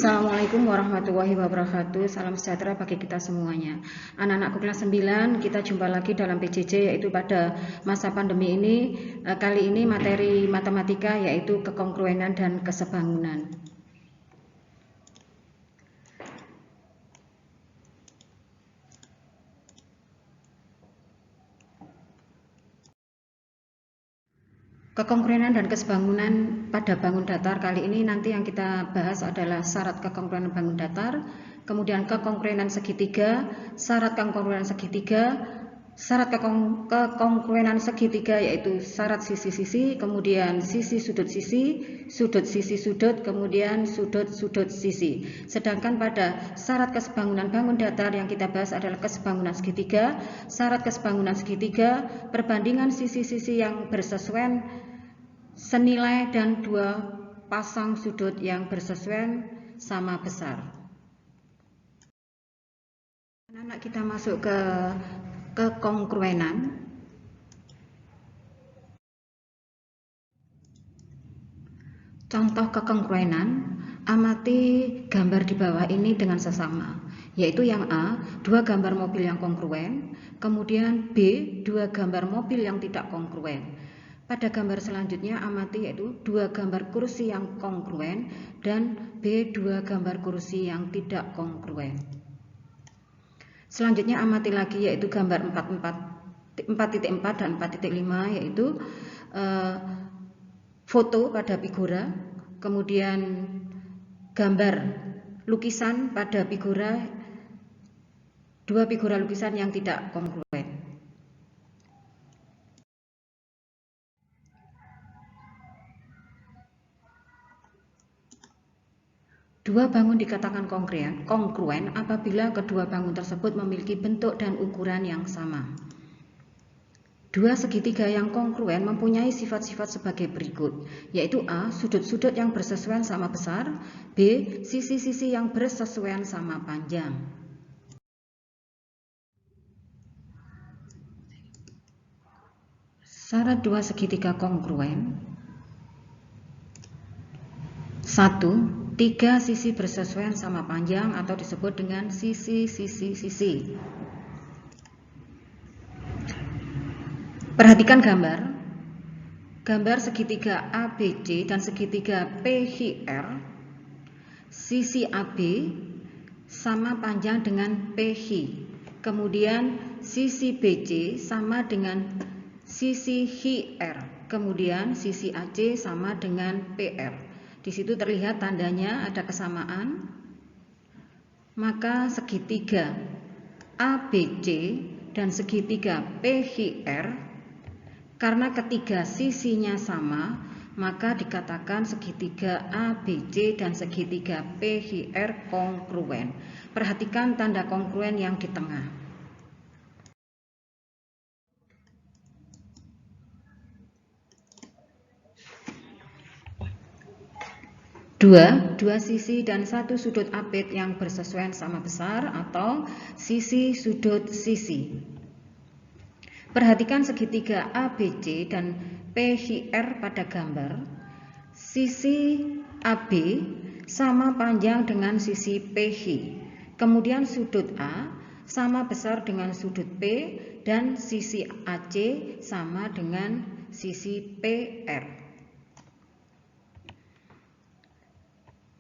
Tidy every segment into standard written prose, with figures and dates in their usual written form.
Assalamualaikum warahmatullahi wabarakatuh. Salam sejahtera bagi kita semuanya. Anak-anakku kelas 9, kita jumpa lagi dalam PJJ, yaitu pada masa pandemi ini. Kali ini materi matematika yaitu kekongruenan dan kesebangunan. Kekongruenan dan kesebangunan pada bangun datar kali ini nanti yang kita bahas adalah syarat kekongruenan bangun datar, kemudian kekongruenan segitiga, syarat kekongruenan segitiga, syarat kekongruenan segitiga yaitu syarat sisi-sisi, kemudian sisi sudut, kemudian sudut sisi. Sedangkan pada syarat kesebangunan bangun datar yang kita bahas adalah kesebangunan segitiga. Syarat kesebangunan segitiga, perbandingan sisi-sisi yang bersesuaian senilai dan dua pasang sudut yang bersesuaian sama besar. Anak-anak kita masuk ke kekongruenan. Contoh kekongruenan, amati gambar di bawah ini dengan sesama, yaitu yang A, dua gambar mobil yang kongruen, kemudian B, dua gambar mobil yang tidak kongruen. Pada gambar selanjutnya amati yaitu dua gambar kursi yang kongruen dan B, dua gambar kursi yang tidak kongruen. Selanjutnya amati lagi yaitu gambar 4.4 dan 4.5 yaitu foto pada figura, kemudian gambar lukisan pada figura, dua figura lukisan yang tidak kongruen. Dua bangun dikatakan kongruen apabila kedua bangun tersebut memiliki bentuk dan ukuran yang sama. Dua segitiga yang kongruen mempunyai sifat-sifat sebagai berikut, yaitu A, sudut-sudut yang bersesuaian sama besar, B, sisi-sisi yang bersesuaian sama panjang. Syarat dua segitiga kongruen. 1. Tiga sisi bersesuaian sama panjang atau disebut dengan sisi-sisi-sisi. Perhatikan gambar. Gambar segitiga ABC dan segitiga PHR. Sisi AB sama panjang dengan PH. Kemudian sisi BC sama dengan sisi HR. Kemudian sisi AC sama dengan PR. Di situ terlihat tandanya ada kesamaan, maka segitiga ABC dan segitiga PHR, karena ketiga sisinya sama, maka dikatakan segitiga ABC dan segitiga PHR kongruen. Perhatikan tanda kongruen yang di tengah. Dua sisi dan satu sudut apit yang bersesuaian sama besar atau sisi sudut sisi. Perhatikan segitiga ABC dan PHR pada gambar. Sisi AB sama panjang dengan sisi PH. Kemudian sudut A sama besar dengan sudut P dan sisi AC sama dengan sisi PR.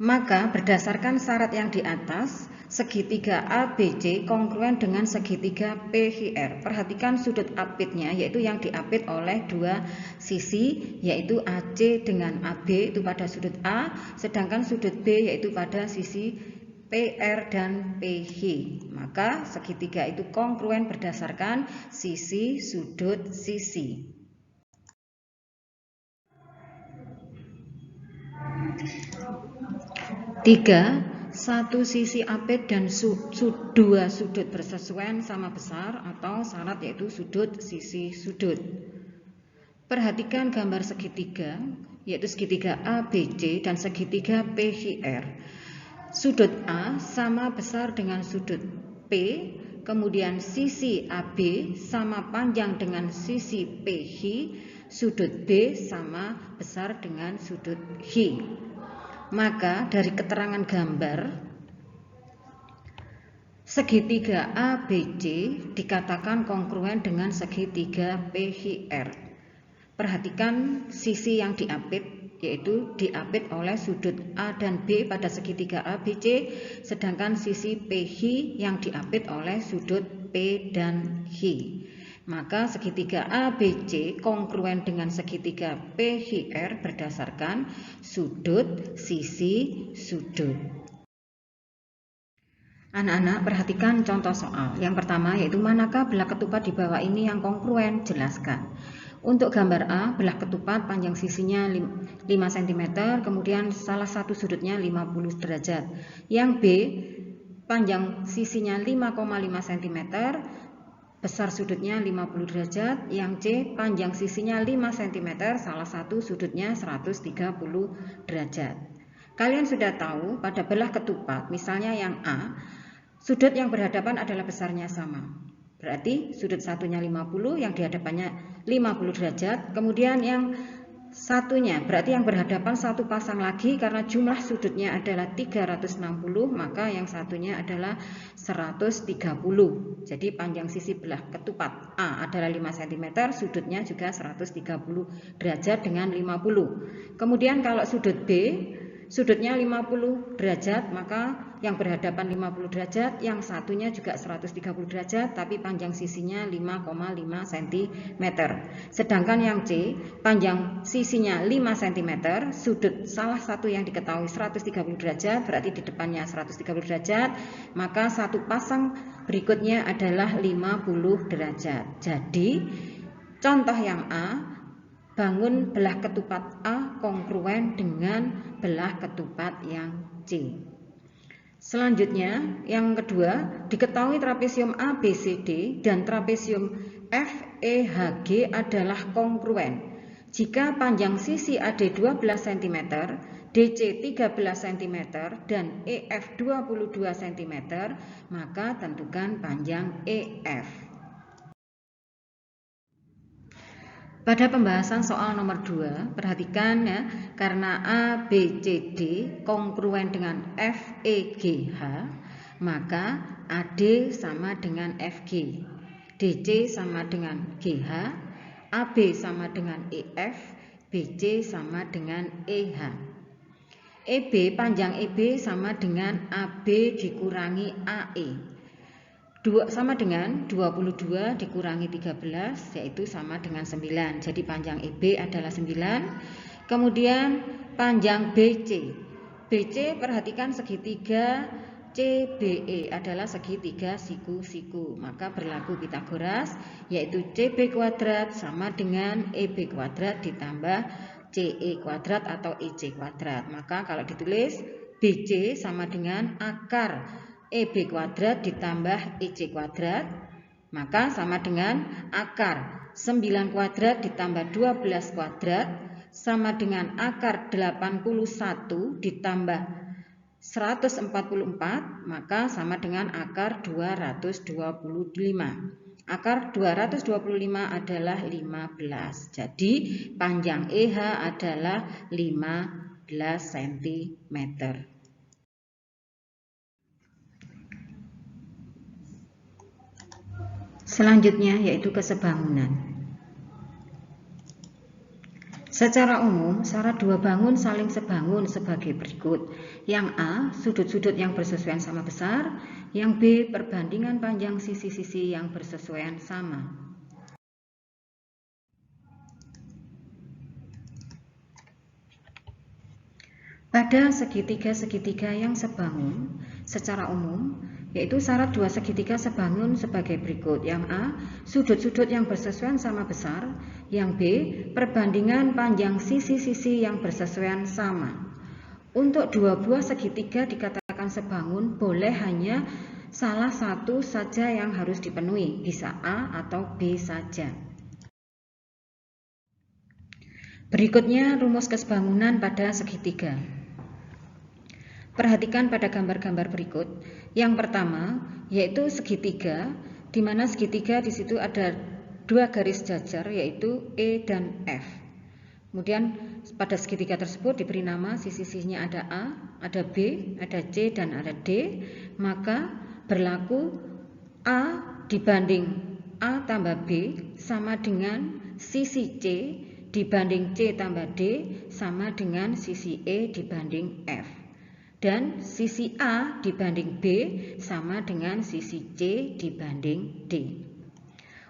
Maka berdasarkan syarat yang di atas, segitiga ABC kongruen dengan segitiga PHR. Perhatikan sudut apitnya, yaitu yang diapit oleh dua sisi, yaitu AC dengan AB itu pada sudut A, sedangkan sudut B yaitu pada sisi PR dan PH. Maka segitiga itu kongruen berdasarkan sisi sudut sisi. 3. Satu sisi apit dan dua sudut bersesuaian sama besar atau syarat yaitu sudut sisi sudut. Perhatikan gambar segitiga, yaitu segitiga ABC dan segitiga PHR. Sudut A sama besar dengan sudut P, kemudian sisi AB sama panjang dengan sisi PH, sudut B sama besar dengan sudut H. Maka dari keterangan gambar, segitiga ABC dikatakan kongruen dengan segitiga PHR. Perhatikan sisi yang diapit, yaitu diapit oleh sudut A dan B pada segitiga ABC, sedangkan sisi PH yang diapit oleh sudut P dan H. Maka segitiga ABC kongruen dengan segitiga PHR berdasarkan sudut, sisi, sudut. Anak-anak, perhatikan contoh soal. Yang pertama yaitu manakah belah ketupat di bawah ini yang kongruen? Jelaskan. Untuk gambar A, belah ketupat panjang sisinya 5 cm, kemudian salah satu sudutnya 50 derajat. Yang B, panjang sisinya 5,5 cm, besar sudutnya 50 derajat. Yang C, panjang sisinya 5 cm, salah satu sudutnya 130 derajat. Kalian sudah tahu pada belah ketupat, misalnya yang A, sudut yang berhadapan adalah besarnya sama. Berarti sudut satunya 50, yang dihadapannya 50 derajat. Kemudian yang satunya, berarti yang berhadapan satu pasang lagi karena jumlah sudutnya adalah 360, maka yang satunya adalah 130. Jadi panjang sisi belah ketupat A adalah 5 cm, sudutnya juga 130 derajat dengan 50. Kemudian kalau sudut B, sudutnya 50 derajat, maka yang berhadapan 50 derajat, yang satunya juga 130 derajat, tapi panjang sisinya 5,5 cm. Sedangkan yang C, panjang sisinya 5 cm, sudut salah satu yang diketahui 130 derajat, berarti di depannya 130 derajat, maka satu pasang berikutnya adalah 50 derajat. Jadi, contoh yang A, bangun belah ketupat A kongruen dengan belah ketupat yang C. Selanjutnya, yang kedua, diketahui trapesium ABCD dan trapesium FEHG adalah kongruen. Jika panjang sisi AD 12 cm, DC 13 cm, dan EF 22 cm, maka tentukan panjang EF. Pada pembahasan soal nomor 2, perhatikan ya, karena ABCD kongruen dengan FEGH, maka AD sama dengan FG, DC sama dengan GH, AB sama dengan EF, BC sama dengan EH. EB, panjang EB sama dengan AB dikurangi AE. Sama dengan 22 dikurangi 13, yaitu sama dengan 9. Jadi panjang EB adalah 9. Kemudian panjang BC. BC, perhatikan segitiga CBE adalah segitiga siku-siku. Maka berlaku Pitagoras, yaitu CB kuadrat sama dengan EB kuadrat ditambah CE kuadrat atau EC kuadrat. Maka kalau ditulis BC sama dengan akar EB kuadrat ditambah EC kuadrat, maka sama dengan akar 9 kuadrat ditambah 12 kuadrat sama dengan akar 81 ditambah 144, maka sama dengan akar 225. Akar 225 adalah 15. Jadi panjang EH adalah 15 cm. Selanjutnya yaitu kesebangunan. Secara umum, syarat dua bangun saling sebangun sebagai berikut. Yang A, sudut-sudut yang bersesuaian sama besar. Yang B, perbandingan panjang sisi-sisi yang bersesuaian sama. Pada segitiga-segitiga yang sebangun, secara umum, yaitu syarat dua segitiga sebangun sebagai berikut. Yang A, sudut-sudut yang bersesuaian sama besar. Yang B, perbandingan panjang sisi-sisi yang bersesuaian sama. Untuk dua buah segitiga dikatakan sebangun, boleh hanya salah satu saja yang harus dipenuhi, bisa A atau B saja. Berikutnya rumus kesebangunan pada segitiga. Perhatikan pada gambar-gambar berikut. Yang pertama yaitu segitiga, di mana segitiga di situ ada dua garis jajar yaitu E dan F. Kemudian pada segitiga tersebut diberi nama sisi-sisinya ada A, ada B, ada C, dan ada D, maka berlaku A dibanding A tambah B sama dengan sisi C dibanding C tambah D sama dengan sisi E dibanding F. Dan sisi A dibanding B sama dengan sisi C dibanding D.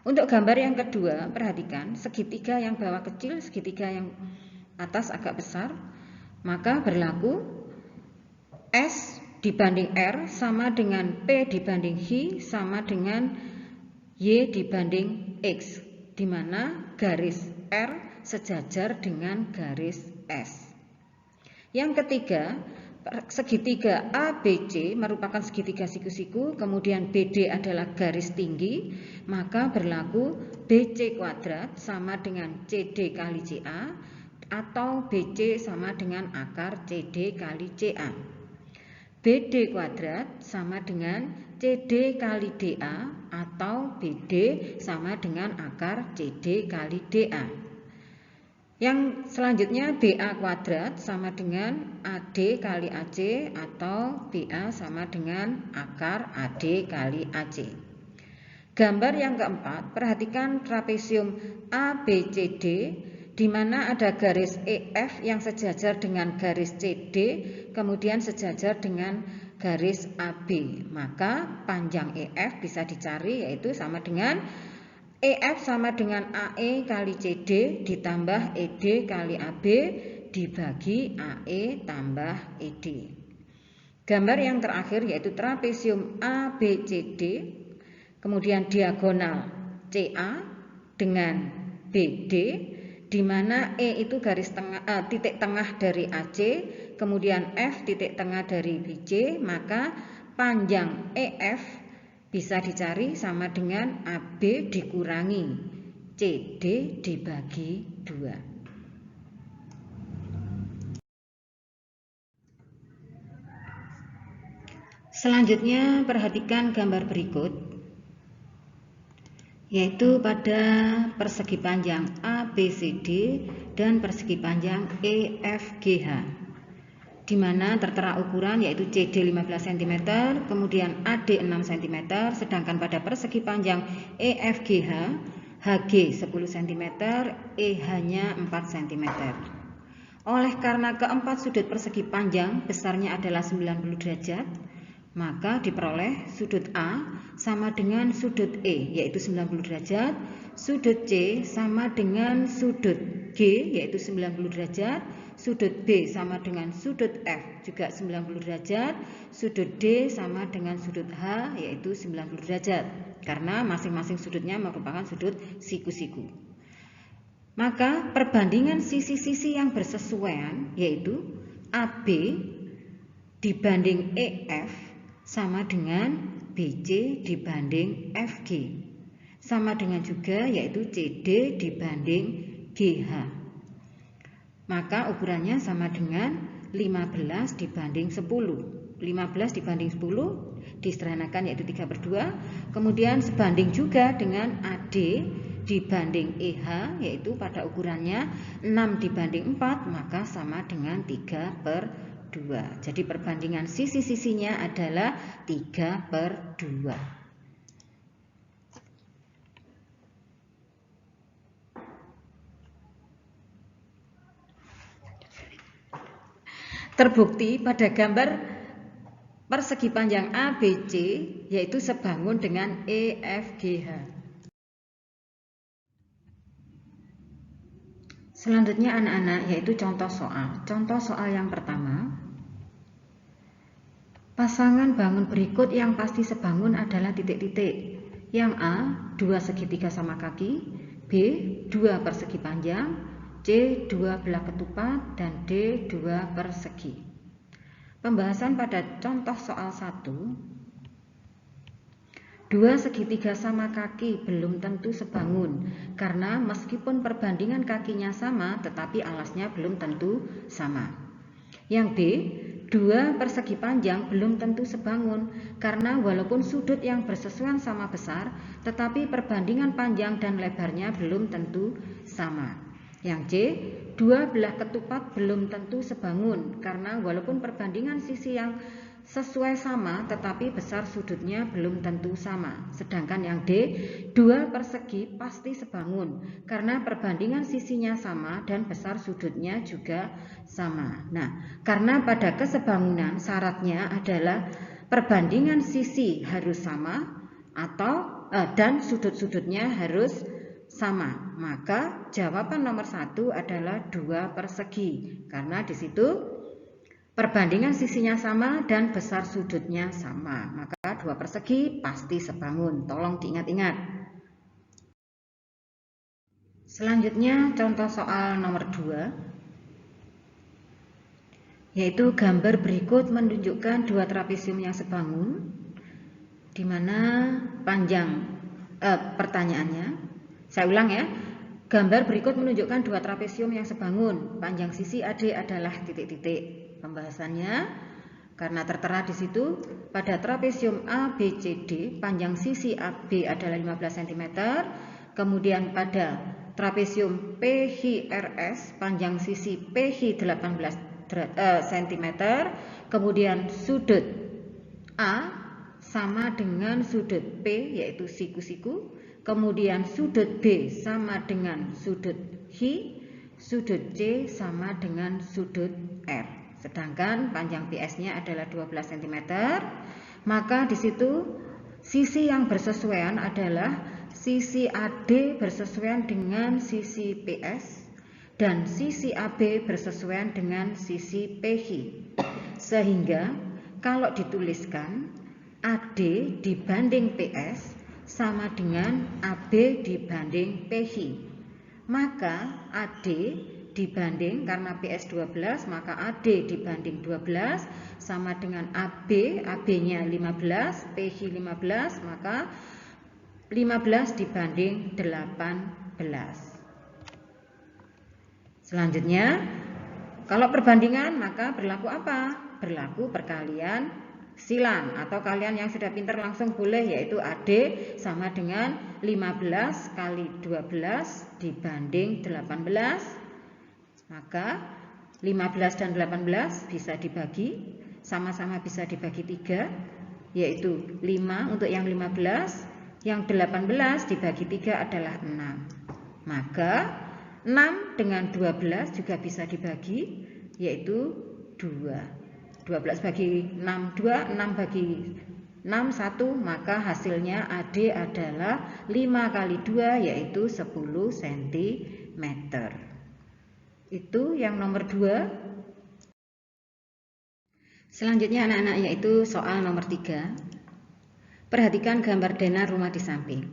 Untuk gambar yang kedua, perhatikan segitiga yang bawah kecil, segitiga yang atas agak besar, maka berlaku S dibanding R sama dengan P dibanding H sama dengan Y dibanding X, di mana garis R sejajar dengan garis S. Yang ketiga, segitiga ABC merupakan segitiga siku-siku, kemudian BD adalah garis tinggi, maka berlaku BC kuadrat sama dengan CD kali CA atau BC sama dengan akar CD kali CA. BD kuadrat sama dengan CD kali DA atau BD sama dengan akar CD kali DA. Yang selanjutnya BA kuadrat sama dengan AD kali AC atau BA sama dengan akar AD kali AC. Gambar yang keempat, perhatikan trapesium ABCD di mana ada garis EF yang sejajar dengan garis CD, kemudian sejajar dengan garis AB. Maka panjang EF bisa dicari, yaitu sama dengan EF sama dengan AE kali CD ditambah ED kali AB dibagi AE tambah ED. Gambar yang terakhir yaitu trapesium ABCD, kemudian diagonal CA dengan BD, di mana E itu garis tengah, titik tengah dari AC, kemudian F titik tengah dari BC, maka panjang EF bisa dicari sama dengan AB dikurangi CD dibagi 2. Selanjutnya perhatikan gambar berikut, yaitu pada persegi panjang ABCD dan persegi panjang EFGH, di mana tertera ukuran yaitu CD 15 cm, kemudian AD 6 cm, sedangkan pada persegi panjang EFGH, HG 10 cm, EH-nya 4 cm. Oleh karena keempat sudut persegi panjang besarnya adalah 90 derajat, maka diperoleh sudut A sama dengan sudut E, yaitu 90 derajat, sudut C sama dengan sudut G, yaitu 90 derajat, sudut B sama dengan sudut F, juga 90 derajat, sudut D sama dengan sudut H, yaitu 90 derajat, karena masing-masing sudutnya merupakan sudut siku-siku. Maka perbandingan sisi-sisi yang bersesuaian, yaitu AB dibanding EF sama dengan BC dibanding FG, sama dengan juga yaitu CD dibanding GH. Maka ukurannya sama dengan 15 dibanding 10. 15 dibanding 10 disederhanakan yaitu 3/2. Kemudian sebanding juga dengan AD dibanding EH, yaitu pada ukurannya 6 dibanding 4, maka sama dengan 3/2. Jadi perbandingan sisi-sisinya adalah 3/2. Terbukti pada gambar persegi panjang ABC, yaitu sebangun dengan EFGH. Selanjutnya anak-anak, yaitu contoh soal. Contoh soal yang pertama, pasangan bangun berikut yang pasti sebangun adalah titik-titik. Yang A, 2 segitiga sama kaki, B, 2 persegi panjang, C 2 belah ketupat, dan D 2 persegi. Pembahasan pada contoh soal 1. 2 segitiga sama kaki belum tentu sebangun, karena meskipun perbandingan kakinya sama, tetapi alasnya belum tentu sama. Yang B, 2 persegi panjang belum tentu sebangun, karena walaupun sudut yang bersesuaian sama besar, tetapi perbandingan panjang dan lebarnya belum tentu sama. Yang C, dua belah ketupat belum tentu sebangun karena walaupun perbandingan sisi yang sesuai sama tetapi besar sudutnya belum tentu sama. Sedangkan yang D, dua persegi pasti sebangun karena perbandingan sisinya sama dan besar sudutnya juga sama. Nah, karena pada kesebangunan syaratnya adalah perbandingan sisi harus sama atau dan sudut-sudutnya harus sama, maka jawaban nomor 1 adalah dua persegi karena di situ perbandingan sisinya sama dan besar sudutnya sama, maka dua persegi pasti sebangun. Tolong diingat-ingat. Selanjutnya contoh soal nomor 2, yaitu gambar berikut menunjukkan dua trapesium yang sebangun, di mana panjang pertanyaannya. Saya ulang ya, gambar berikut menunjukkan dua trapesium yang sebangun. Panjang sisi AD adalah titik-titik. Pembahasannya, karena tertera di situ, pada trapesium ABCD, panjang sisi AB adalah 15 cm. Kemudian pada trapesium PHRS, panjang sisi PH 18 cm. Kemudian sudut A sama dengan sudut P, yaitu siku-siku. Kemudian sudut B sama dengan sudut H, sudut C sama dengan sudut R. Sedangkan panjang PS-nya adalah 12 cm. Maka di situ sisi yang bersesuaian adalah sisi AD bersesuaian dengan sisi PS dan sisi AB bersesuaian dengan sisi PH. Sehingga kalau dituliskan AD dibanding PS sama dengan AB dibanding PH. Maka AD dibanding, karena PS 12, maka AD dibanding 12 sama dengan AB, AB-nya 15, PH 15, maka 15 dibanding 18. Selanjutnya, kalau perbandingan maka berlaku apa? Berlaku perkalian silang, atau kalian yang sudah pintar langsung boleh, yaitu AD sama dengan 15 kali 12 dibanding 18. Maka 15 dan 18 bisa dibagi, sama-sama bisa dibagi 3, yaitu 5 untuk yang 15, yang 18 dibagi 3 adalah 6. Maka 6 dengan 12 juga bisa dibagi, yaitu 2. 12 bagi 6, 2, 6 bagi 6, 1, maka hasilnya AD adalah 5 kali 2, yaitu 10 cm. Itu yang nomor 2. Selanjutnya anak-anak, yaitu soal nomor 3. Perhatikan gambar dana rumah di samping.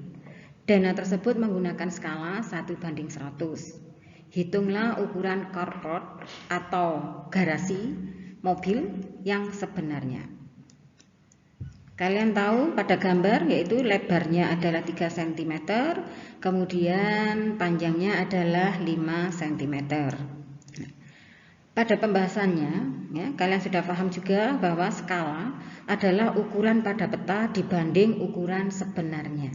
Dana tersebut menggunakan skala 1:100. Hitunglah ukuran carport atau garasi mobil yang sebenarnya. Kalian tahu pada gambar yaitu lebarnya adalah 3 cm, kemudian panjangnya adalah 5 cm. Pada pembahasannya, ya, kalian sudah paham juga bahwa skala adalah ukuran pada peta dibanding ukuran sebenarnya.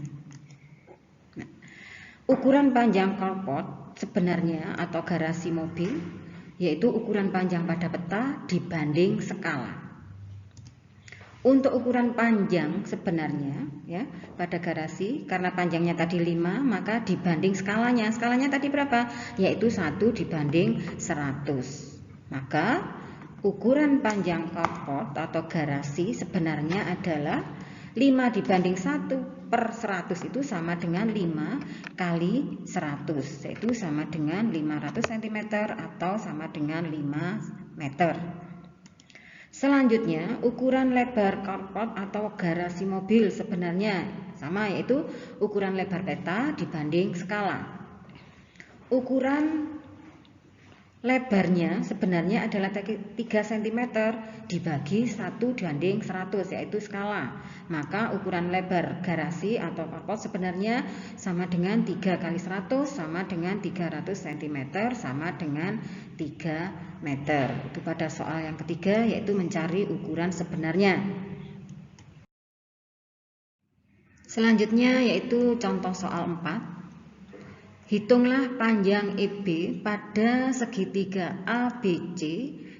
Nah, ukuran panjang carport sebenarnya atau garasi mobil yaitu ukuran panjang pada peta dibanding skala. Untuk ukuran panjang sebenarnya ya pada garasi, karena panjangnya tadi 5, maka dibanding skalanya. Skalanya tadi berapa? Yaitu 1:100. Maka ukuran panjang carport atau garasi sebenarnya adalah 5 dibanding 1/100, itu sama dengan 5 kali 100, yaitu sama dengan 500 cm atau sama dengan 5 meter. Selanjutnya, ukuran lebar carport atau garasi mobil sebenarnya sama, yaitu ukuran lebar peta dibanding skala. Ukuran lebarnya sebenarnya adalah 3 cm dibagi 1:100, yaitu skala. Maka ukuran lebar garasi atau carport sebenarnya sama dengan 3 kali 100 sama dengan 300 cm sama dengan 3 meter. Itu pada soal yang ketiga, yaitu mencari ukuran sebenarnya. Selanjutnya yaitu contoh soal 4. Hitunglah panjang EB pada segitiga ABC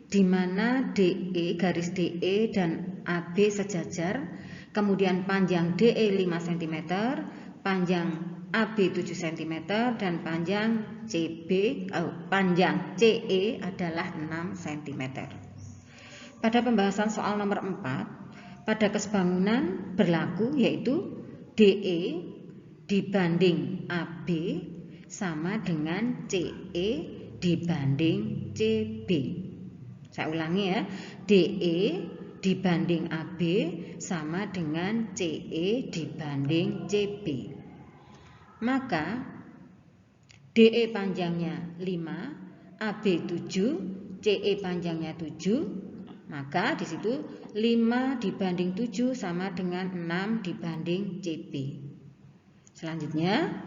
di mana DE garis DE dan AB sejajar, kemudian panjang DE 5 cm, panjang AB 7 cm dan panjang CE adalah 6 cm. Pada pembahasan soal nomor 4, pada kesebangunan berlaku yaitu DE dibanding AB sama dengan CE dibanding CB. Saya ulangi ya, DE dibanding AB sama dengan CE dibanding CB. Maka DE panjangnya 5, AB 7, CE panjangnya 7. Maka di situ 5 dibanding 7 sama dengan 6 dibanding CB. Selanjutnya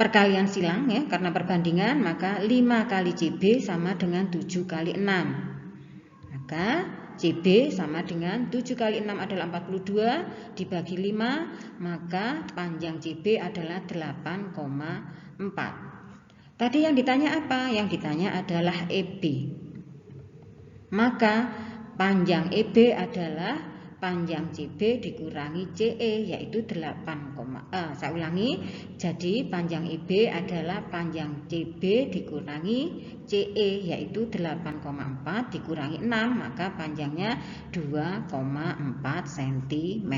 perkalian silang ya, karena perbandingan, maka 5 kali CB sama dengan 7 kali 6. Maka CB sama dengan 7 kali 6 adalah 42 dibagi 5, maka panjang CB adalah 8,4. Tadi yang ditanya apa? Yang ditanya adalah EB. Maka panjang EB adalah panjang CB dikurangi CE, yaitu 8, saya ulangi. Jadi panjang EB adalah panjang CB dikurangi CE, yaitu 8,4 dikurangi 6, maka panjangnya 2,4 cm.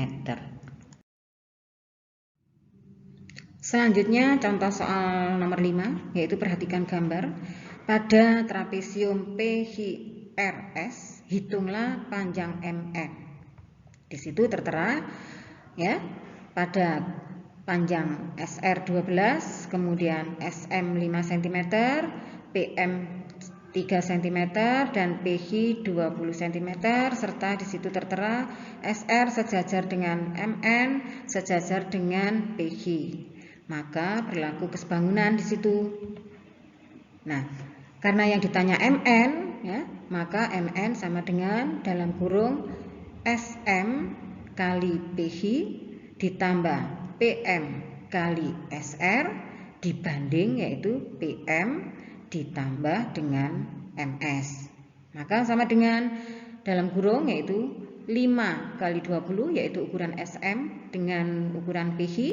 Selanjutnya contoh soal nomor 5, yaitu perhatikan gambar. Pada trapesium PHRS, hitunglah panjang MN. Di situ tertera ya, pada panjang SR 12, kemudian SM 5 cm, PM 3 cm dan PH 20 cm, serta di situ tertera SR sejajar dengan MN sejajar dengan PH. Maka berlaku kesebangunan di situ. Nah, karena yang ditanya MN ya, maka MN sama dengan dalam kurung SM kali PH ditambah PM kali SR dibanding yaitu PM ditambah dengan MS. Maka sama dengan dalam kurung yaitu 5 kali 20 yaitu ukuran SM dengan ukuran PH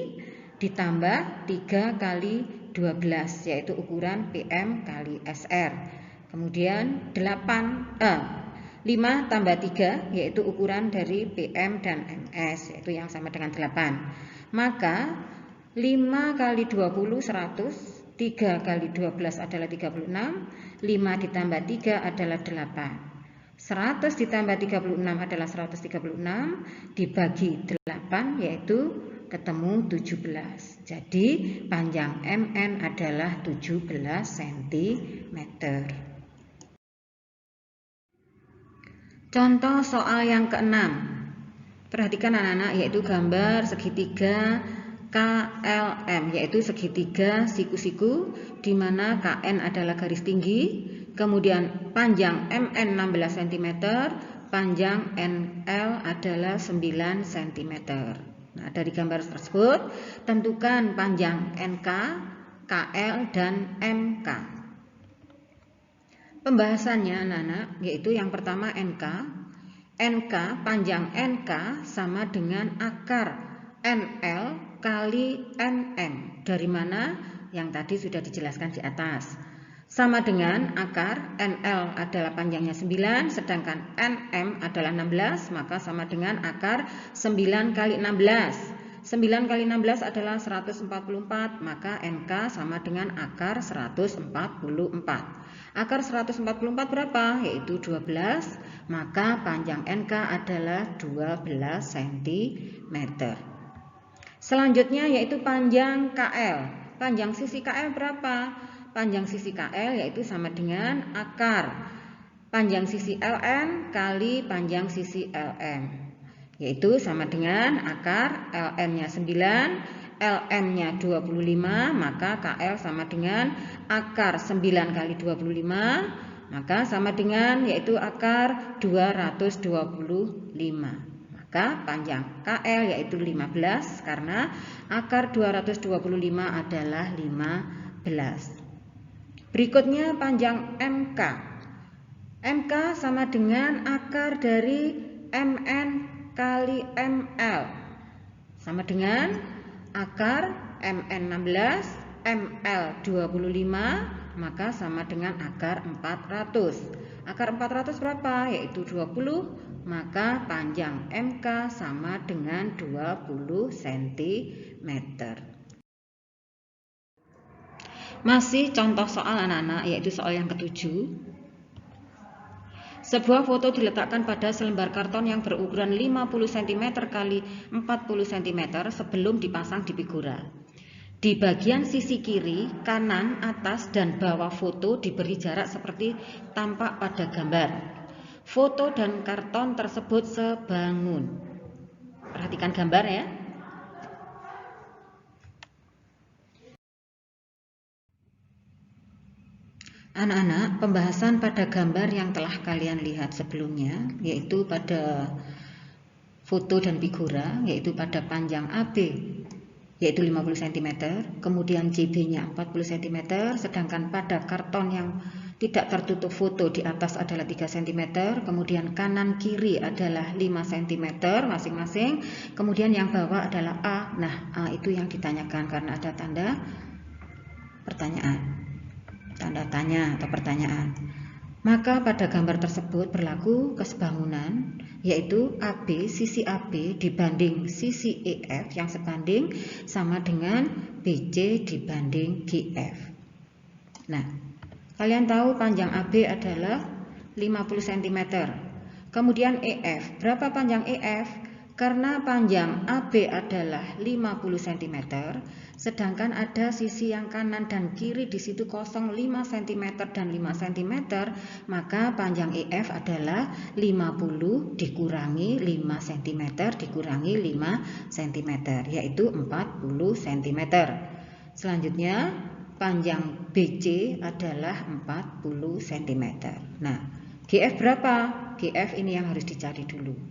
ditambah 3 kali 12 yaitu ukuran PM kali SR. Kemudian 5 tambah 3 yaitu ukuran dari PM dan MS, yaitu yang sama dengan 8. Maka 5 kali 20 100, 3 kali 12 adalah 36, 5 ditambah 3 adalah 8. 100 ditambah 36 adalah 136, dibagi 8 yaitu ketemu 17. Jadi panjang MN adalah 17 cm. Contoh soal yang ke-6. Perhatikan anak-anak, yaitu gambar segitiga KLM, yaitu segitiga siku-siku di mana KN adalah garis tinggi, kemudian panjang MN 16 cm, panjang NL adalah 9 cm. Nah, dari gambar tersebut tentukan panjang NK, KL dan MK. Pembahasannya anak-anak, yaitu yang pertama NK. NK, panjang NK sama dengan akar NL kali NM. Dari mana? Yang tadi sudah dijelaskan di atas. Sama dengan akar NL adalah panjangnya 9, sedangkan NM adalah 16, maka sama dengan akar 9 kali 16. 9 kali 16 adalah 144, maka NK sama dengan akar 144. Akar 144 berapa? Yaitu 12, maka panjang NK adalah 12 cm. Selanjutnya yaitu panjang KL. Panjang sisi KL berapa? Panjang sisi KL yaitu sama dengan akar panjang sisi LN kali panjang sisi LM, yaitu sama dengan akar LN-nya 9, LM-nya 25, maka KL sama dengan akar 9 kali 25, maka sama dengan yaitu akar 225. Maka panjang KL yaitu 15 karena akar 225 adalah 15. Berikutnya panjang MK. MK sama dengan akar dari MN kali ML. Sama dengan akar MN 16, ML 25, maka sama dengan akar 400. Akar 400 berapa? Yaitu 20, maka panjang MK sama dengan 20 cm. Masih contoh soal anak-anak, yaitu soal yang ke-7. Sebuah foto diletakkan pada selembar karton yang berukuran 50 cm kali 40 cm sebelum dipasang di figura. Di bagian sisi kiri, kanan, atas, dan bawah foto diberi jarak seperti tampak pada gambar. Foto dan karton tersebut sebangun. Perhatikan gambar ya. Anak-anak, pembahasan pada gambar yang telah kalian lihat sebelumnya, yaitu pada foto dan figura, yaitu pada panjang AB, yaitu 50 cm, kemudian JB-nya 40 cm, sedangkan pada karton yang tidak tertutup foto di atas adalah 3 cm, kemudian kanan kiri adalah 5 cm masing-masing, kemudian yang bawah adalah A. Nah, A itu yang ditanyakan karena ada tanda pertanyaan. Tanda tanya atau pertanyaan. Maka pada gambar tersebut berlaku kesebangunan, yaitu AB, sisi AB dibanding sisi EF yang sebanding sama dengan BC dibanding GF. Nah, kalian tahu panjang AB adalah 50 cm. Kemudian EF, berapa panjang EF? Karena panjang AB adalah 50 cm, sedangkan ada sisi yang kanan dan kiri di situ kosong 5 cm dan 5 cm, maka panjang EF adalah 50 dikurangi 5 cm dikurangi 5 cm, yaitu 40 cm. Selanjutnya, panjang BC adalah 40 cm. Nah, GF berapa? GF ini yang harus dicari dulu.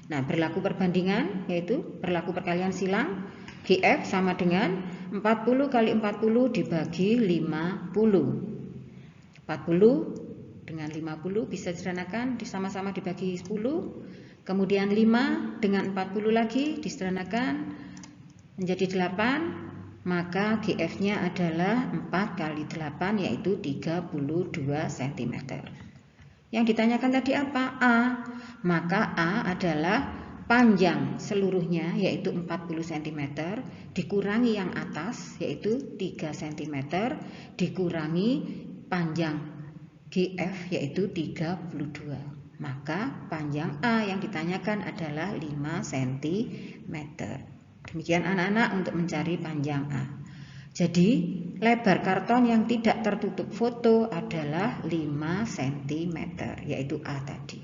Nah, berlaku perbandingan, yaitu berlaku perkalian silang. GF sama dengan 40 kali 40 dibagi 50. 40 dengan 50 bisa disederhanakan, sama-sama dibagi 10. Kemudian 5 dengan 40 lagi disederhanakan menjadi 8. Maka GF-nya adalah 4 kali 8, yaitu 32 cm. Yang ditanyakan tadi apa? A. Maka A adalah panjang seluruhnya yaitu 40 cm dikurangi yang atas yaitu 3 cm dikurangi panjang GF yaitu 32. Maka panjang A yang ditanyakan adalah 5 cm. Demikian anak-anak untuk mencari panjang A. Jadi lebar karton yang tidak tertutup foto adalah 5 cm, yaitu A tadi.